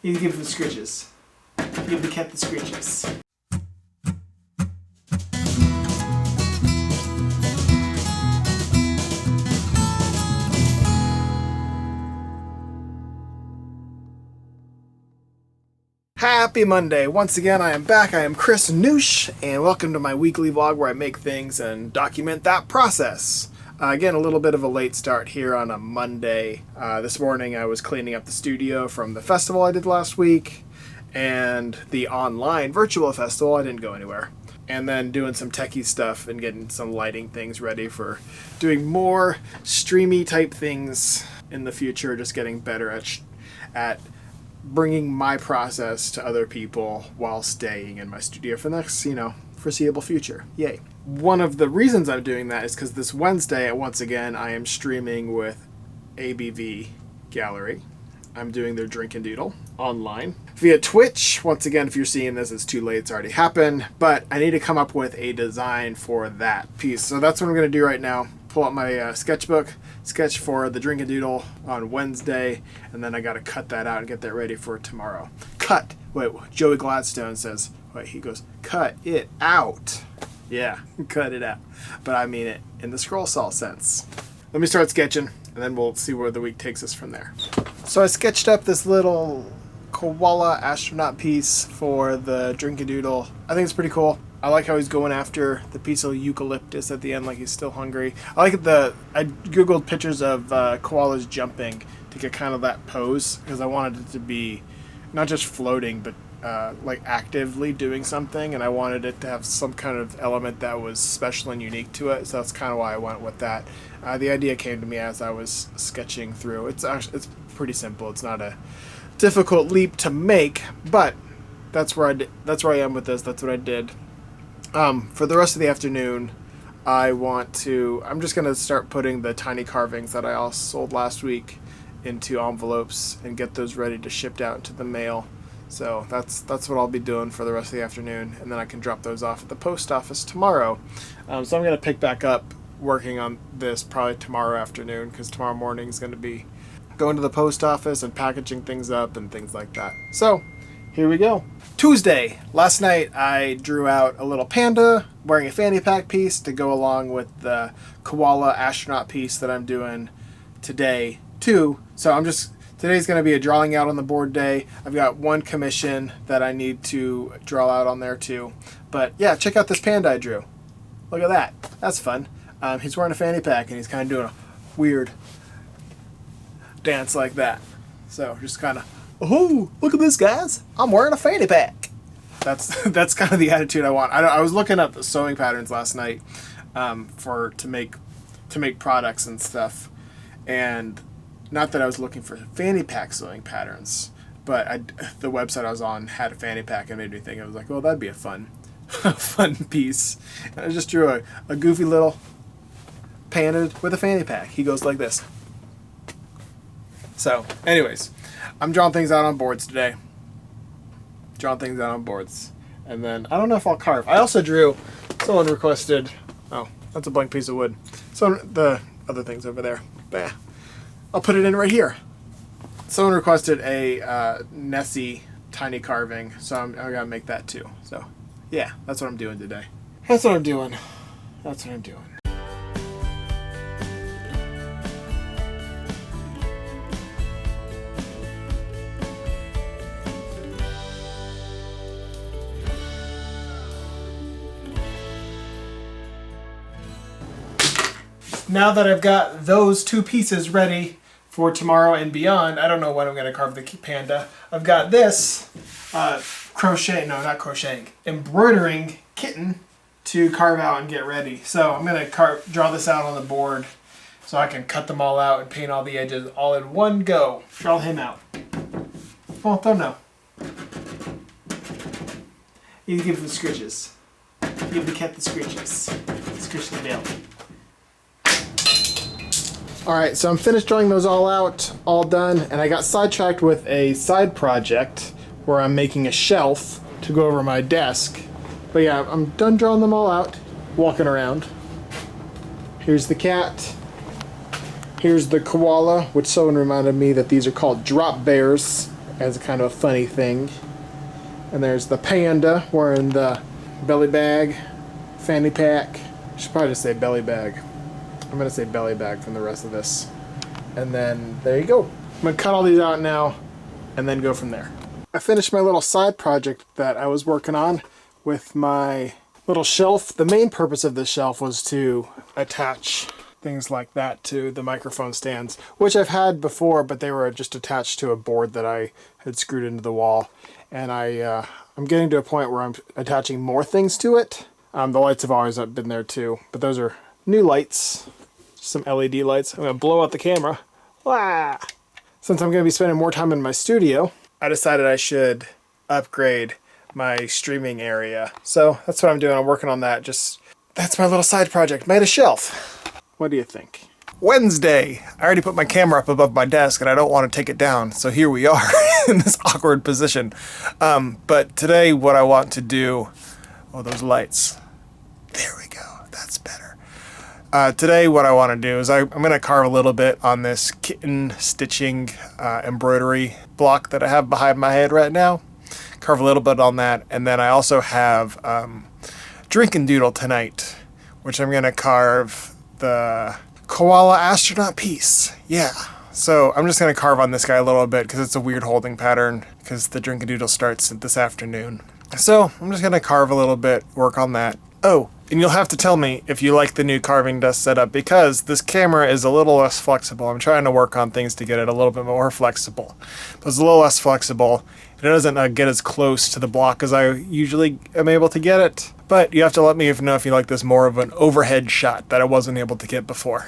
You give the scritches. Give the cat the scritches. Happy Monday! Once again, I am back. I am Chris Noosh, and welcome to my weekly vlog where I make things and document that process. Again, a little bit of a late start here on a Monday. This morning I was cleaning up the studio from the festival I did last week, and the online virtual festival. I didn't go anywhere. And then doing some techie stuff and getting some lighting things ready for doing more streamy type things in the future, just getting better at bringing my process to other people while staying in my studio for the next, foreseeable future. Yay. One of the reasons I'm doing that is because this Wednesday, once again, I am streaming with ABV Gallery. I'm doing their Drink and Doodle online via Twitch. Once again, if you're seeing this, it's too late. It's already happened. But I need to come up with a design for that piece. So that's what I'm going to do right now. Pull up my sketchbook, sketch for the Drink and Doodle on Wednesday, and then I got to cut that out and get that ready for tomorrow. Cut. Wait, Joey Gladstone says, he goes, cut it out. Yeah, cut it out. But I mean it in the scroll saw sense. Let me start sketching, and then we'll see where the week takes us from there. So I sketched up this little koala astronaut piece for the Drink and Doodle. I think it's pretty cool. I like how he's going after the piece of eucalyptus at the end, like he's still hungry. I googled pictures of koalas jumping to get kind of that pose, because I wanted it to be not just floating, but like actively doing something, and I wanted it to have some kind of element that was special and unique to it. So that's kind of why I went with that. The idea came to me as I was sketching through. It's pretty simple. It's not a difficult leap to make, but that's where I am with this. That's what I did. For the rest of the afternoon, I'm just going to start putting the tiny carvings that I also sold last week into envelopes and get those ready to ship out into the mail. So that's what I'll be doing for the rest of the afternoon, and then I can drop those off at the post office tomorrow. So I'm going to pick back up working on this probably tomorrow afternoon, because tomorrow morning is going to be going to the post office and packaging things up and things like that. So here we go. Tuesday. Last night I drew out a little panda wearing a fanny pack piece to go along with the koala astronaut piece that I'm doing today too. So today's going to be a drawing out on the board day. I've got one commission that I need to draw out on there too. But yeah, check out this panda I drew. Look at that. That's fun. He's wearing a fanny pack and he's kind of doing a weird dance like that. So just kind of, oh, look at this, guys. I'm wearing a fanny pack. That's kind of the attitude I want. I was looking up the sewing patterns last night to make products and stuff. And not that I was looking for fanny pack sewing patterns, but the website I was on had a fanny pack and made me think. I was like, well, that'd be a fun piece. And I just drew a goofy little panda with a fanny pack. He goes like this. So, anyways, I'm drawing things out on boards today. And then, I don't know if I'll carve. I also drew, someone requested, oh, that's a blank piece of wood. So the other thing's over there. Bah. I'll put it in right here. Someone requested a Nessie tiny carving, so I gotta make that too. So, yeah, that's what I'm doing today. That's what I'm doing. Now that I've got those two pieces ready for tomorrow and beyond, I don't know when I'm going to carve the panda. I've got this embroidering kitten to carve out and get ready. So I'm going to draw this out on the board so I can cut them all out and paint all the edges all in one go. Draw him out. Oh, don't know. You give the scritches. Give the cat the scritches. Scritch the bill. Alright, so I'm finished drawing those all out, all done, and I got sidetracked with a side project where I'm making a shelf to go over my desk. But yeah, I'm done drawing them all out, walking around. Here's the cat. Here's the koala, which someone reminded me that these are called drop bears. as kind of a funny thing. And there's the panda wearing the belly bag, fanny pack. I should probably just say belly bag. I'm going to say belly bag from the rest of this. And then there you go. I'm going to cut all these out now and then go from there. I finished my little side project that I was working on with my little shelf. The main purpose of this shelf was to attach things like that to the microphone stands, which I've had before, but they were just attached to a board that I had screwed into the wall. And I'm getting to a point where I'm attaching more things to it. The lights have always been there too, but those are new lights, some LED lights. I'm gonna blow out the camera. Wah! Since I'm gonna be spending more time in my studio, I decided I should upgrade my streaming area. So that's what I'm doing. I'm working on that. That's my little side project. Made a shelf. What do you think? Wednesday. I already put my camera up above my desk and I don't want to take it down. So here we are in this awkward position. But today what I want to do, those lights. There we go. That's better. Today what I want to do is I'm going to carve a little bit on this kitten stitching embroidery block that I have behind my head right now. Carve a little bit on that. And then I also have Drink and Doodle tonight, which I'm going to carve the koala astronaut piece. Yeah. So I'm just going to carve on this guy a little bit because it's a weird holding pattern because the Drink and Doodle starts this afternoon. So I'm just going to carve a little bit, work on that. Oh, and you'll have to tell me if you like the new carving desk setup because this camera is a little less flexible. I'm trying to work on things to get it a little bit more flexible. But it's a little less flexible. It doesn't get as close to the block as I usually am able to get it. But you have to let me know if you like this more of an overhead shot that I wasn't able to get before.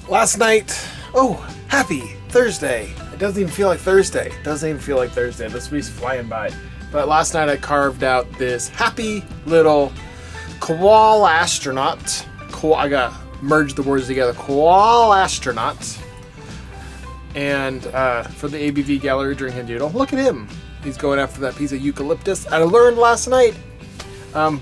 Last night, happy Thursday. It doesn't even feel like Thursday. This week's flying by. But last night I carved out this happy little koala astronaut. I got merged the words together. Koala astronaut. And for the ABV Gallery Drink and Doodle. Look at him. He's going after that piece of eucalyptus. I learned last night,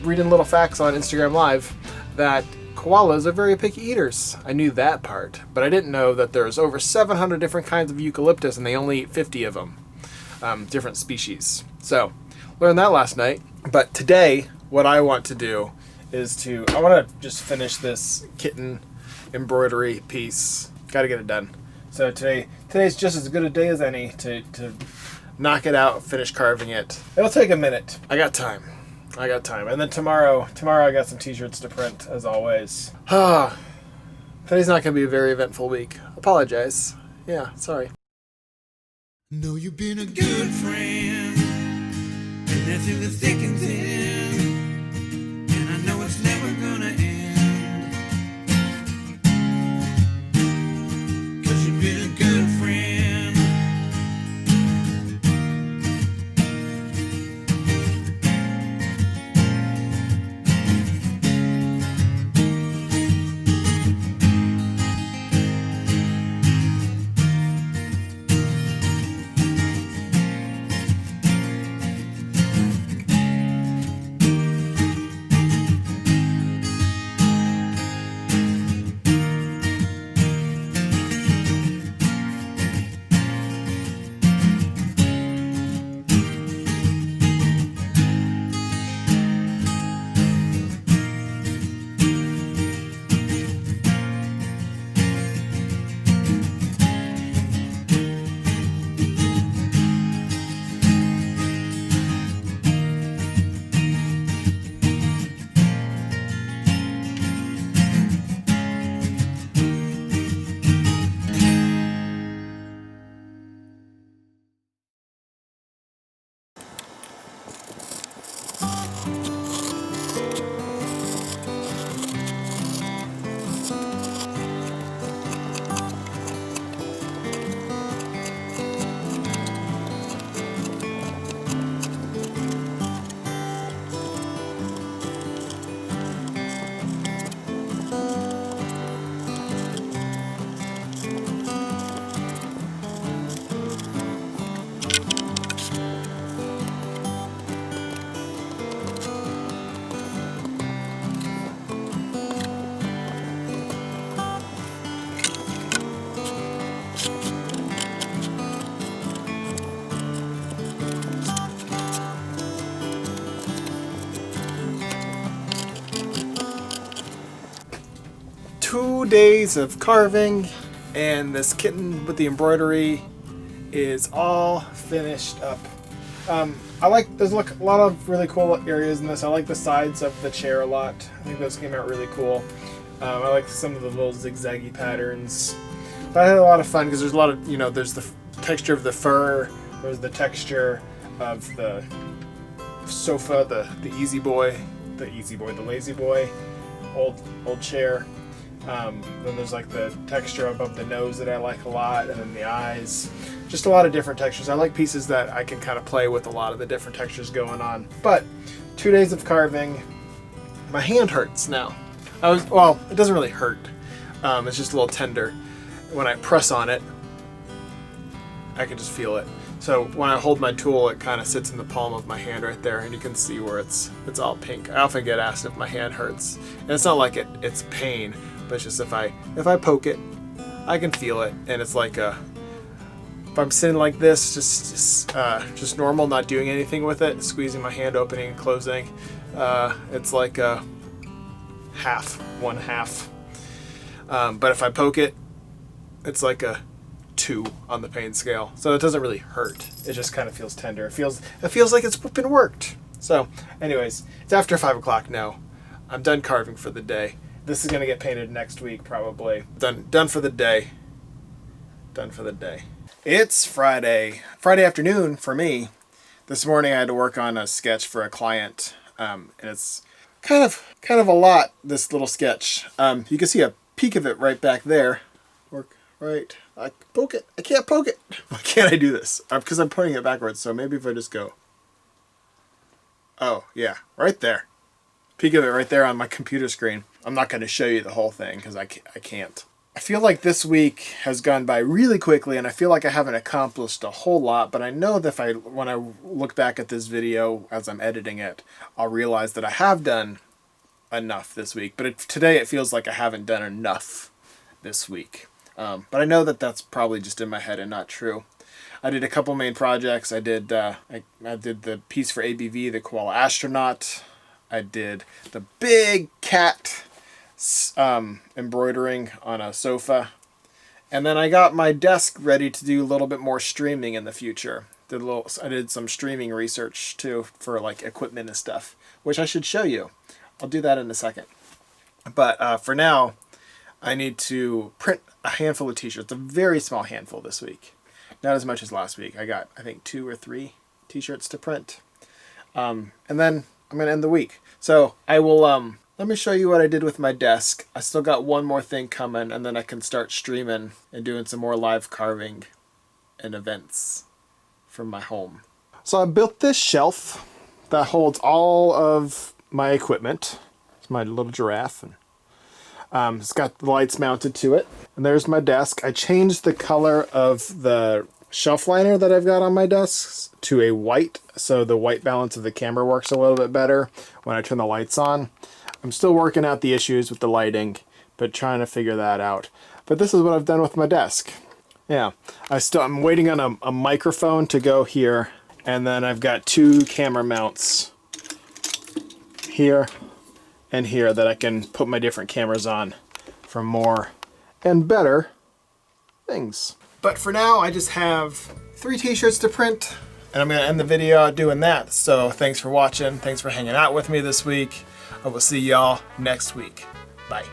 reading little facts on Instagram Live, that koalas are very picky eaters. I knew that part, but I didn't know that there's over 700 different kinds of eucalyptus and they only eat 50 of them, different species. So, learned that last night. But today, what I want to do is I want to just finish this kitten embroidery piece. Got to get it done. So today's just as good a day as any to knock it out, finish carving it. It'll take a minute. I got time. And then tomorrow I got some t-shirts to print, as always. Today's not going to be a very eventful week. Apologize. Yeah, sorry. Know you've been a good friend, and that's in the thick and thin. 2 days of carving, and this kitten with the embroidery is all finished up. There's a lot of really cool areas in this. I like the sides of the chair a lot. I think those came out really cool. I like some of the little zigzaggy patterns. But I had a lot of fun because there's a lot of, there's the texture of the fur, there's the texture of the sofa, the lazy boy, old chair. Then there's like the texture above the nose that I like a lot, and then the eyes. Just a lot of different textures. I like pieces that I can kind of play with a lot of the different textures going on. But 2 days of carving, my hand hurts now. It doesn't really hurt. It's just a little tender. When I press on it, I can just feel it. So when I hold my tool, it kind of sits in the palm of my hand right there, and you can see where it's all pink. I often get asked if my hand hurts, and it's not like it's pain, but it's just if I poke it, I can feel it, and it's like if I'm sitting like this, just normal, not doing anything with it, squeezing my hand, opening and closing, it's like one half. But if I poke it, it's like a 2 on the pain scale. So it doesn't really hurt. It just kind of feels tender. It feels like it's been worked. So anyways, it's after 5 o'clock now. I'm done carving for the day. This is gonna get painted next week probably. Done for the day. Done for the day. It's Friday afternoon for me. This morning I had to work on a sketch for a client, and it's kind of a lot, this little sketch. You can see a peek of it right back there. Right. I poke it. I can't poke it. Why can't I do this? Because I'm pointing it backwards. So maybe if I just go. Oh, yeah. Right there. Peek of it right there on my computer screen. I'm not going to show you the whole thing because I can't. I feel like this week has gone by really quickly, and I feel like I haven't accomplished a whole lot, but I know that when I look back at this video as I'm editing it, I'll realize that I have done enough this week. But today it feels like I haven't done enough this week. But I know that that's probably just in my head and not true. I did a couple main projects. I did the piece for ABV, the Koala Astronaut. I did the big cat embroidering on a sofa. And then I got my desk ready to do a little bit more streaming in the future. I did some streaming research too for like equipment and stuff, which I should show you. I'll do that in a second. But for now, I need to print a handful of t-shirts, a very small handful this week. Not as much as last week. I got, I think, 2 or 3 t-shirts to print. And then I'm going to end the week. So I will, let me show you what I did with my desk. I still got one more thing coming, and then I can start streaming and doing some more live carving and events from my home. So I built this shelf that holds all of my equipment. It's my little giraffe, and it's got the lights mounted to it. And there's my desk. I changed the color of the shelf liner that I've got on my desks to a white, so the white balance of the camera works a little bit better when I turn the lights on. I'm still working out the issues with the lighting, but trying to figure that out. But this is what I've done with my desk. Yeah, I'm waiting on a microphone to go here, and then I've got 2 camera mounts here and here that I can put my different cameras on for more and better things. But for now, I just have 3 t-shirts to print, and I'm going to end the video doing that. So thanks for watching. Thanks for hanging out with me this week. I will see y'all next week. Bye.